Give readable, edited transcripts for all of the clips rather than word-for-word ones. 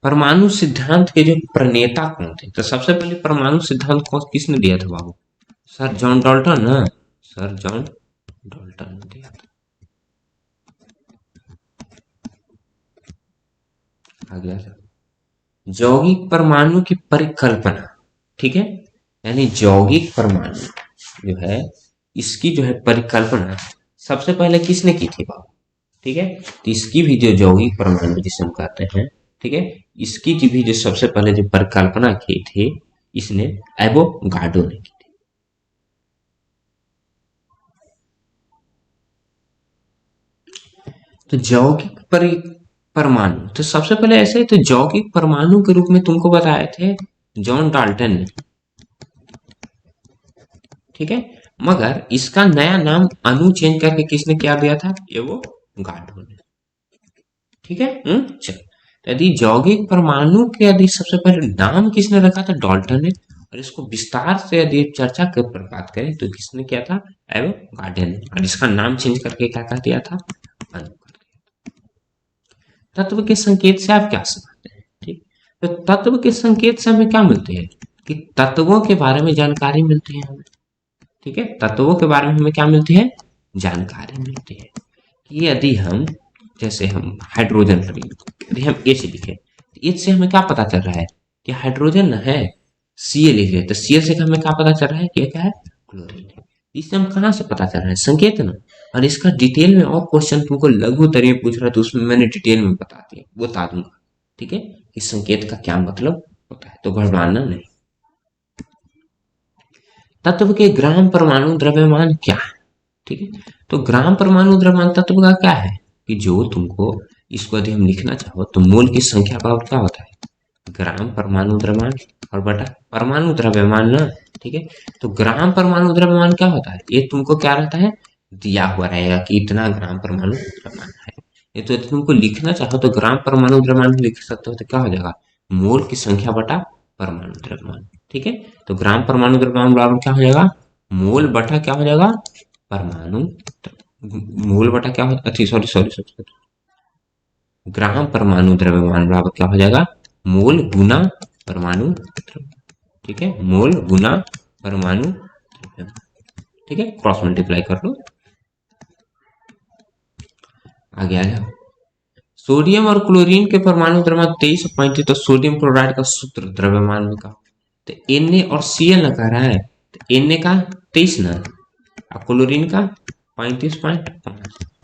परमाणु सिद्धांत के जो प्रणेता कौन थे? तो सबसे पहले परमाणु सिद्धांत कौन किसने दिया था बाबू? सर जॉन डाल्टन ना, सर जॉन डाल्टन ने दिया था। आ गया सर। यौगिक परमाणु की परिकल्पना, ठीक है, यानी यौगिक परमाणु जो है इसकी जो है परिकल्पना सबसे पहले किसने की थी बाबू? ठीक है, तो इसकी भी जो यौगिक परमाणु जिसे हम कहते हैं, ठीक है, इसकी भी जो सबसे पहले जो परिकल्पना की थी इसने एवोगाड्रो ने की थी। तो यौगिक परमाणु तो सबसे पहले ऐसे तो यौगिक परमाणु के रूप में तुमको बताए थे जॉन डाल्टन ने, ठीक है, मगर इसका नया नाम अणु चेंज करके किसने क्या दिया था? एवोगाड्रो ने, ठीक है। चलो, यदि यौगिक परमाणु के यदि सबसे पहले नाम किसने रखा था? डाल्टन ने। और इसको विस्तार से यदि चर्चा के ऊपर बात करें तो किसने किया था? एवोगाड्रो ने। और इसका नाम चेंज करके क्या कर दिया था? अणु। तत्व के संकेत से आप क्या समझते हैं? ठीक, तो तत्व के संकेत से हमें क्या मिलते हैं कि तत्वों के बारे में जानकारी मिलती है हमें, ठीक है, तत्वों के बारे में हमें क्या मिलती है? जानकारी मिलती है कि यदि हम जैसे हम हाइड्रोजन यदि हम एच लिखे तो एच से हमें क्या पता चल रहा है कि हाइड्रोजन न है। सी ए लिख रहे तो सी एल से हमें क्या पता चल रहा है कि क्या है? क्लोरीन है। इससे हम कहाँ से पता चल रहा है? संकेत ना। और इसका डिटेल में और क्वेश्चन तुमको लघु तरीके पूछ रहा है तो उसमें मैंने डिटेल में बता दूंगा, ठीक है, कि संकेत का क्या मतलब होता है, तो घबराना नहीं। तत्व के ग्राम परमाणु द्रव्यमान क्या है? ठीक है, तो ग्राम परमाणु द्रव्यमान तत्व का क्या है कि जो तुमको इसको यदि हम लिखना चाहो तो मोल की संख्या का क्या होता है? ग्राम परमाणु द्रव्यमान और बटा परमाणु द्रव्यमान ना, ठीक है। तो ग्राम परमाणु द्रव्यमान क्या होता है? ये तुमको क्या रहता है? दिया हुआ रहेगा कि इतना ग्राम परमाणु द्रव्यमान है। ये तो यदि तुमको लिखना चाहो तो ग्राम परमाणु द्रव्यमान लिख सकते हो, तो क्या हो जाएगा? मोल की संख्या बटा परमाणु द्रव्यमान, ठीक है। तो ग्राम परमाणु द्रव्यमान बराबर क्या हो जाएगा? मोल बटा क्या हो जाएगा? परमाणु। मोल बटा क्या हो, अच्छी सॉरी सॉरी सॉरी, ग्राम परमाणु द्रव्यमान बराबर क्या हो जाएगा? मोल गुना परमाणु द्रव्यमान, ठीक है, मोल गुना परमाणु द्रव्यमान, ठीक है, क्रॉस मल्टीप्लाई कर लो। आगे आ जाओ। सोडियम और क्लोरीन के परमाणु द्रव्यमान 23 और 35, तो सोडियम क्लोराइड का सूत्र द्रव्यमान में का, तो Na और Cl ना कह रहा है, तो Na का 23 ना और क्लोरीन का 35.5,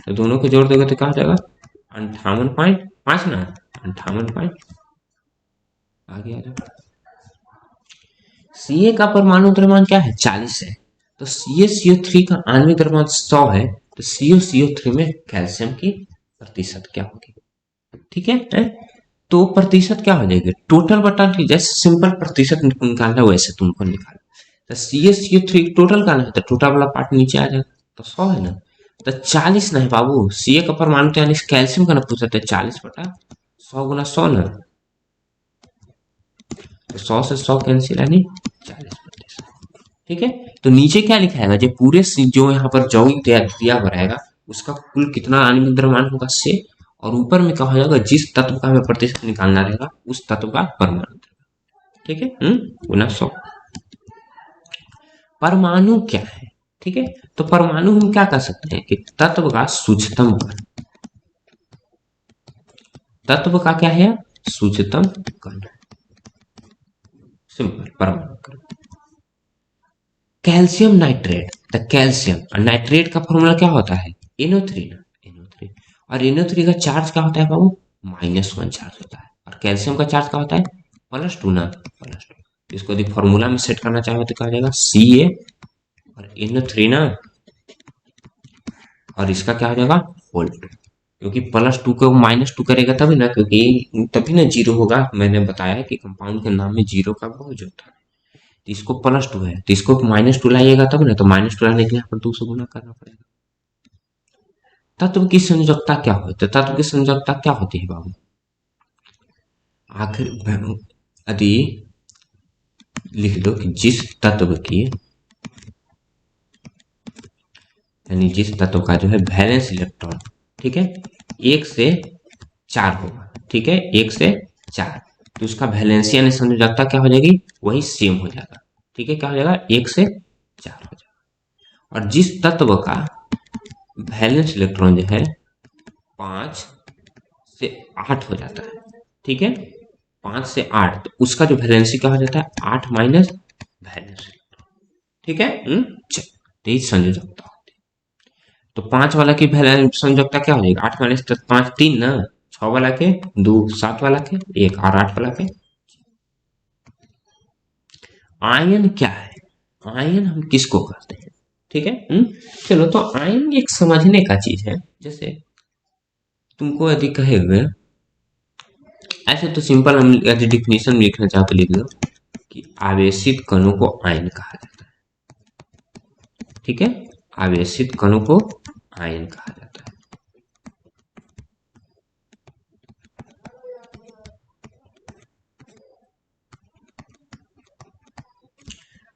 तो दोनों को जोड़ दोगे तो क्या हो जाएगा? 58.5 ना, 58. आगे आ जाओ। Ca का परमाणु द्रव्यमान क्या है? 40 है। तो CaCO3 का आणविक द्रव्यमान 100 है, तो CuCO3 में कैल्शियम की प्रतिशत क्या होगी? ठीक है? तो प्रतिशत क्या हो जाएगी? टोटल बटा, जैसे सिंपल प्रतिशत निकालना है वैसे तुमको निकालना। तो CaCO3 टोटल का ना है तो टोटल वाला पार्ट नीचे आ जाएगा, तो 100 है ना, तो 40 ना है बाबू। Ca का परमाणु तो यानी कैल्शियम का ना पूछा, तो 40 बटा 100 गुना 100 ना, तो 100 से 100 कैंसिल यानी 40%, ठीक है। तो नीचे क्या लिखा है? जो पूरे जो यहाँ पर यौगिक दिया हुआ रहेगा उसका कुल कितना आणविक द्रव्यमान होगा से, और ऊपर में क्या हो जाएगा? जिस तत्व का हमें प्रतिशत निकालना रहेगा उस तत्व का परमाणु, ठीक है, गुना 100। परमाणु क्या है? ठीक है, तो परमाणु हम क्या कर सकते हैं कि तत्व का सूक्ष्मतम कण, तत्व का क्या है? सूक्ष्मतम कण, सिंपल परमाणु कण। कैल्शियम नाइट्रेट, तो कैल्शियम और नाइट्रेट का फॉर्मूला क्या होता है? NO3 ना, NO3। और NO3 का चार्ज क्या होता है बाबू? -1 चार्ज होता है। और कैल्शियम का चार्ज क्या होता है? +2 ना, +2। इसको यदि फॉर्मूला में सेट करना चाहो तो क्या हो जाएगा? Ca और NO3 ना, और इसका क्या हो जाएगा? होल 2, क्योंकि +2 को -2 करेगा तभी ना, क्योंकि तभी ना जीरो होगा। मैंने बताया कि कंपाउंड के नाम में जीरो का बहुत होता है। तो इसको +2 है तो इसको -2 लाइएगा तब ना, तो -2 लाने के लिए यहाँ पर 2 से गुना करना पड़ेगा। तत्व की संयोजकता क्या होती है? तत्व की संयोजकता क्या होती है बाबू? आखिर यदि लिख दो कि जिस तत्व की, यानी जिस तत्व का जो है वैलेंस इलेक्ट्रॉन, ठीक है, 1 से 4 होगा, ठीक है, 1 से 4, तो उसका वैलेंसी यानी संयोजकता क्या हो जाएगी, वही सेम हो जाएगा। ठीक है, क्या हो जाएगा, 1 से 4 हो जाएगा। और जिस तत्व का वैलेंस इलेक्ट्रॉन जो है 5 से 8 हो जाता है, ठीक है, 5 से 8, तो उसका जो वैलेंसी क्या हो जाता है, 8 माइनस वैलेंस इलेक्ट्रॉन। ठीक है, चलो, तो ये संयोजकता होती है। तो 5 वाला की संयोजकता क्या हो जाएगी, 8 माइनस 5 3 ना, 6 वाला के 2, 7 वाला के 1 और 8 वाला के। आयन क्या है, आयन हम किसको कहते हैं, ठीक है। चलो, तो आयन एक समझने का चीज है। जैसे तुमको यदि कहे हुए, ऐसे तो सिंपल हम यदि डिफिनेशन लिखना चाहो तो लिख लो कि आवेशित कणों को आयन कहा जाता है। ठीक है, आवेशित कणों को आयन कहा जाता है।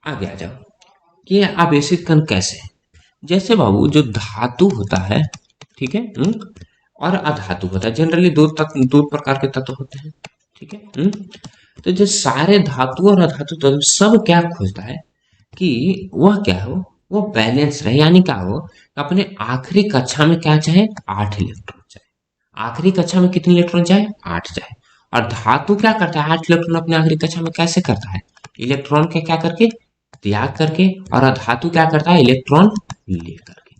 आगे आ जाओ कि आवेशित कण कैसे है। जैसे बाबू जो धातु होता है, ठीक है, और अधातु होता है। जनरली दो प्रकार के तत्व होते हैं, ठीक है। तो जो सारे धातु और अधातु तत्व सब क्या खोजता है कि वह क्या हो, वो बैलेंस रहे, यानी क्या हो, अपने आखिरी कक्षा में क्या चाहे, 8 इलेक्ट्रॉन चाहे। आखिरी कक्षा में कितने इलेक्ट्रॉन चाहे, 8 चाहे। और धातु क्या करता है, 8 इलेक्ट्रॉन अपने आखिरी कक्षा में कैसे करता है, इलेक्ट्रॉन के क्या करके, त्याग करके। और अधातु क्या करता है, इलेक्ट्रॉन ले करके।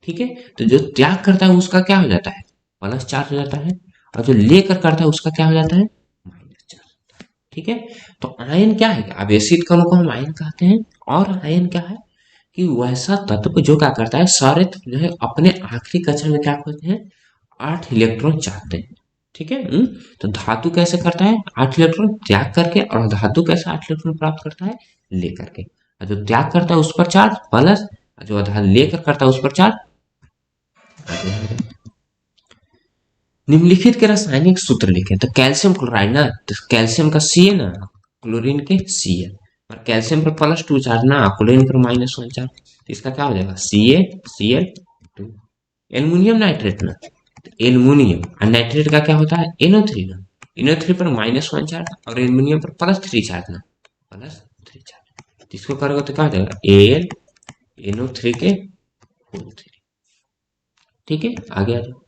ठीक है, तो जो त्याग करता है उसका क्या हो जाता है, प्लस चार्ज हो जाता है। और जो लेकर करता है उसका क्या हो जाता है, माइनस चार्ज। ठीक है, तो आयन क्या है, आवेशित कणों को हम आयन कहते हैं। और आयन क्या है कि वैसा तत्व जो क्या करता है, सारे तत्व जो है अपने आखिरी कक्षा में क्या करते हैं, 8 इलेक्ट्रॉन चाहते हैं। ठीक है, तो धातु कैसे करता है, 8 इलेक्ट्रॉन त्याग करके। और धातु कैसे 8 इलेक्ट्रॉन प्राप्त करता है, लेकर के। और जो त्याग करता है उस पर चार्ज प्लस, जो लेकर करता है उस पर चार्ज। निम्नलिखित के रासायनिक सूत्र लिखे। तो कैल्शियम क्लोराइड ना, तो कैल्शियम का सी है ना, क्लोरीन के सी है। और कैल्शियम पर +2 चार्ज ना, क्लोरीन पर -1 चार्ज, तो इसका क्या हो जाएगा, CaCl2। एल्युमिनियम नाइट्रेट ना, तो एल्युमिनियम और नाइट्रेट का क्या होता है, NO3 ना, NO3 पर -1 चार्ज और एल्युमिनियम पर +3 चार्ज ना, +3 चार्ज। तो इसको करोगे तो क्या हो जाएगा, AlNO3 के होल 3। ठीक है, आगे आ जाओ।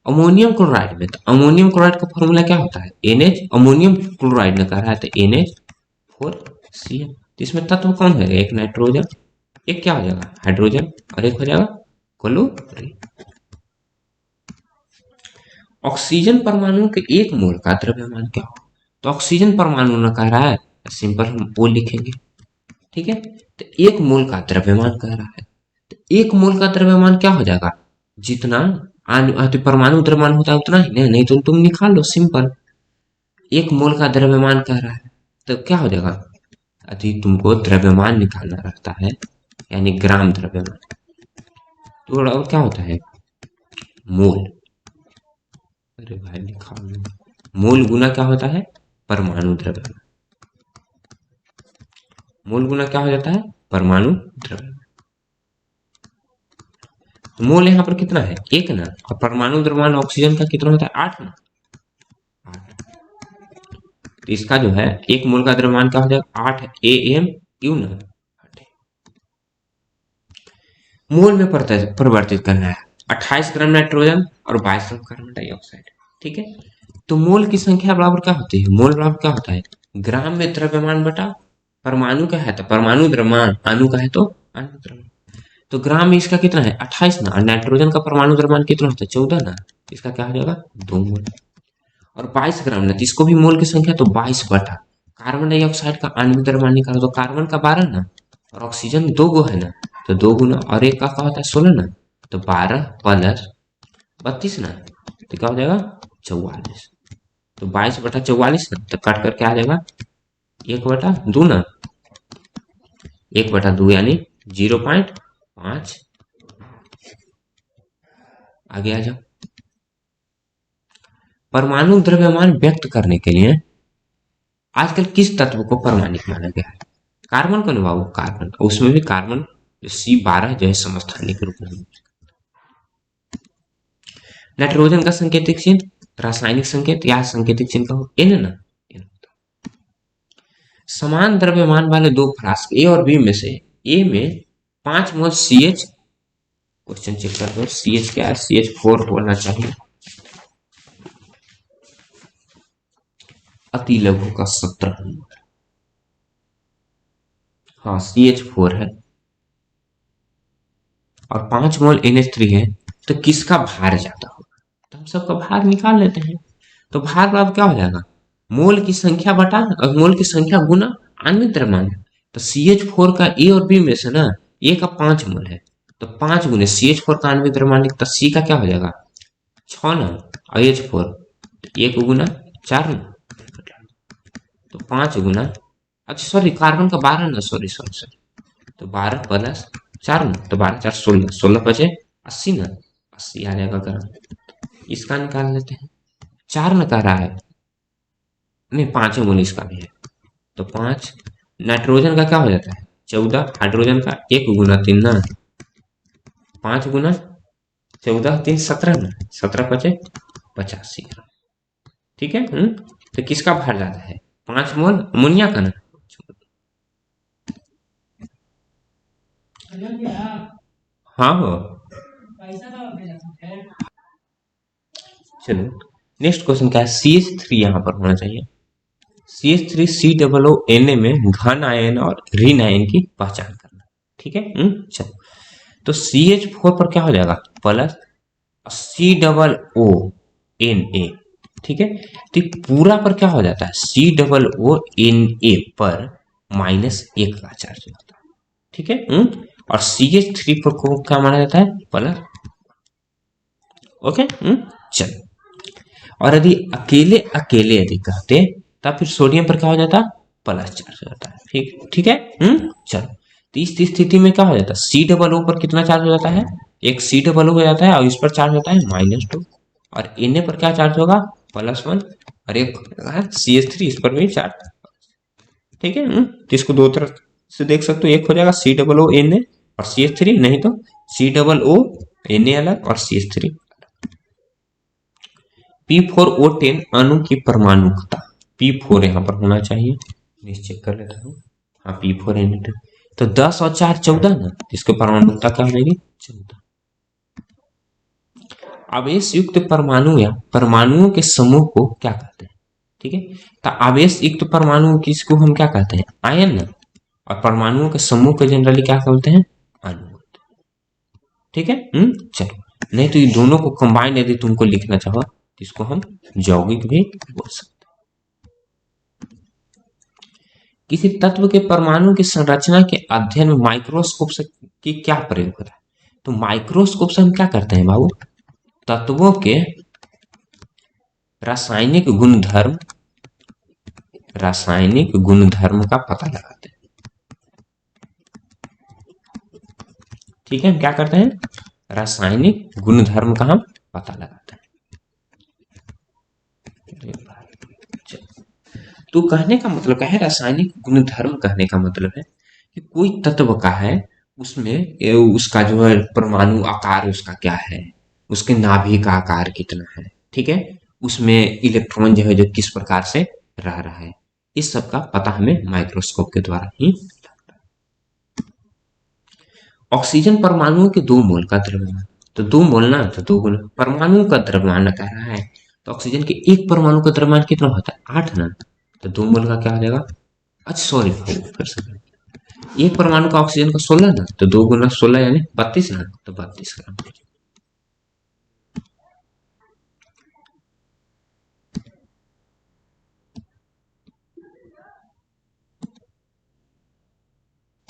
अमोनियम क्लोराइड में, तो अमोनियम क्लोराइड का फॉर्मूला क्या होता है, NH। अमोनियम क्लोराइड ने कह रहा है तो NH4Cl। तो इसमें तत्व कौन है, एक नाइट्रोजन, एक क्या हो जाएगा, हाइड्रोजन, और एक हो जाएगा क्लोरीन। ऑक्सीजन परमाणु के एक मोल का द्रव्यमान क्या हो, तो ऑक्सीजन परमाणु ने कह रहा है, सिंपल हम वो लिखेंगे। ठीक है, तो एक मोल का द्रव्यमान कह रहा है, तो एक मोल का द्रव्यमान क्या हो जाएगा, जितना तो परमाणु द्रव्यमान होता है उतना ही ना, नहीं तो तुम निकाल लो सिंपल। एक मोल का द्रव्यमान कह रहा है तो क्या हो जाएगा, यदि तुमको द्रव्यमान निकालना रहता है यानी ग्राम द्रव्यमान, तो और क्या होता है, मोल। अरे भाई लिखा मोल गुना क्या होता है, परमाणु द्रव्यमान। मोल गुना क्या हो जाता है, परमाणु द्रव्यमान। तो मोल यहाँ पर कितना है, 1 ना, और परमाणु द्रव्यमान ऑक्सीजन का कितना होता है, 8 ना, 8। तो इसका जो है एक मोल का द्रव्यमान क्या हो जाएगा, 8 AMU ना। मोल में परिवर्तित करना है, 28 ग्राम नाइट्रोजन और 22 ग्राम कार्बन डाइऑक्साइड। ठीक है, तो मोल की संख्या बराबर क्या होती है, मोल बराबर क्या होता है, ग्राम में द्रव्यमान बटा परमाणु का है तो परमाणु द्रव्यमान, अणु का है तो अणु द्रव्यमान। तो ग्राम में इसका कितना है, 28 ना, और नाइट्रोजन का परमाणु द्रव्यमान कितना होता है, 14 ना। इसका क्या हो जाएगा, 2 मोल। और 22 ग्राम ना, तो इसको भी मोल की संख्या तो 22 बटा कार्बन डाइऑक्साइड का आणविक द्रव्यमान निकालो, तो कार्बन का 12 ना, और ऑक्सीजन 2 गो है ना, तो 2 गुना, और एक का क्या होता है, 16 ना, तो 12 प्लस 32 ना, तो क्या हो जाएगा, 44। तो 22 बटा 44 ना, तो काट करके आ जाएगा 1/2 ना, 1/2 यानी 0.5। आगे आ जाओ। परमाणु द्रव्यमान व्यक्त करने के लिए आजकल किस तत्व को परमाणिक माना गया है, कार्बन को निभाओ, कार्बन, उसमें भी कार्बन C12 जो है समस्थानिक रूप में। नाइट्रोजन का संकेतिक चिन्ह रासायनिक संकेत या संकेतिक चिन्ह का हो N ना N। समान द्रव्यमान वाले दो फ्लास्क ए और बी में से ए में 5 मोल CH, क्वेश्चन चेक कर लो CH क्या है, CH4 होना चाहिए, अति लघु का 17 नंबर, हाँ CH4 है और 5 मोल NH3 है, तो किसका भार ज्यादा होगा, तो हम सबका भार निकाल लेते हैं। तो भार अब क्या हो जाएगा, मोल की संख्या बटा मोल की संख्या गुना आणविक द्रव्यमान। तो CH4 का ए और बी में से ना ए का 5 मोल है, तो 5 गुने CH4 का आणविक द्रव्यमान, तो सी का क्या हो जाएगा 6 ना, और H4 1 गुना 4 ना, तो 5 गुना, अच्छा सॉरी कार्बन का 12 ना, सॉरी सॉरी सॉरी, तो 12 प्लस 4 ना, तो 12 4 16, 16 बचे 80 ना, 80 आ जाएगा ग्राम। इसका निकाल लेते हैं, 4 ना कह रहा है, नहीं 5 मोल इसका भी है, तो 5, नाइट्रोजन का क्या हो जाता है 14, हाइड्रोजन का 1 गुना 3 ना, 5 गुना 14 3 17 ना, 17 बचे 85 ग्राम। ठीक है। तो किसका भार ज्यादा है, 5 मोल अमोनिया का ना, हाँ हो। चलो नेक्स्ट क्वेश्चन क्या है, CH3 यहाँ पर होना चाहिए, CH3 COO में घन आयन और ऋण आयन की पहचान करना। ठीक है। चलो तो CH4 पर क्या हो जाएगा प्लस COO, ठीक है। तो पूरा पर क्या हो जाता है COO पर -1 का चार्ज होता है। ठीक है। और CH3 पर को क्या माना जाता है प्लस। ओके। चलो और यदि अकेले अकेले यदि कहते तब फिर सोडियम पर क्या हो जाता प्लस चार्ज हो जाता है। ठीक है। चलो तो इस स्थिति में क्या हो जाता है COO पर कितना चार्ज हो जाता है, एक COO हो जाता है और इस पर चार्ज होता है -2, और Na पर क्या चार्ज होगा +1, और एक CH3 इस पर भी चार्ज। ठीक है। तो इसको दो तरफ से देख सकते हो, एक हो जाएगा COO Na और CH3, नहीं तो COO Na अलग और CH3। P4O10 अणु की परमाणुकता, P4 यहाँ पर होना चाहिए, चेक कर लेता हूँ, हाँ P4Na, तो 10 और 4 14 ना, इसकी परमाणुकता क्या हो जाएगी 14। आवेश युक्त परमाणु या परमाणुओं के समूह को क्या कहते हैं। ठीक है। तो आवेश युक्त परमाणु किसको हम क्या कहते हैं आयन ना, और परमाणुओं के समूह को जनरली क्या कहते हैं अणु। ठीक है। चलो नहीं तो ये दोनों को कंबाइन यदि तुमको लिखना चाहो तो इसको हम यौगिक भी बोल सकते हैं। किसी तत्व के परमाणु की संरचना के अध्ययन में माइक्रोस्कोप से की क्या प्रयोग होता है, तो माइक्रोस्कोप से हम क्या करते हैं बाबू, तत्वों के रासायनिक गुणधर्म का पता लगाते हैं। ठीक है। हम क्या करते हैं रासायनिक गुणधर्म का हम पता लगाते हैं। तो कहने का मतलब क्या है, रासायनिक गुणधर्म कहने का मतलब है कि कोई तत्व का है उसमें उसका जो है परमाणु आकार उसका क्या है, उसके नाभि का आकार कितना है, ठीक है, उसमें इलेक्ट्रॉन जो है जो किस प्रकार से रह रहा है, इस सब का पता हमें माइक्रोस्कोप के द्वारा ही लगता है। ऑक्सीजन परमाणुओं के 2 मोल का द्रव्यमान, तो 2 मोल ना, तो 2 गुना परमाणु का द्रव्यमान कह रहा है, तो ऑक्सीजन के एक परमाणु का द्रव्यमान कितना होता है 8 ना, तो 2 मोल का क्या हो जाएगा, अच्छा सॉरी फिर से एक परमाणु का ऑक्सीजन का 16 ना, तो 2 गुना 16 यानी 32 ना, तो 32 ग्राम।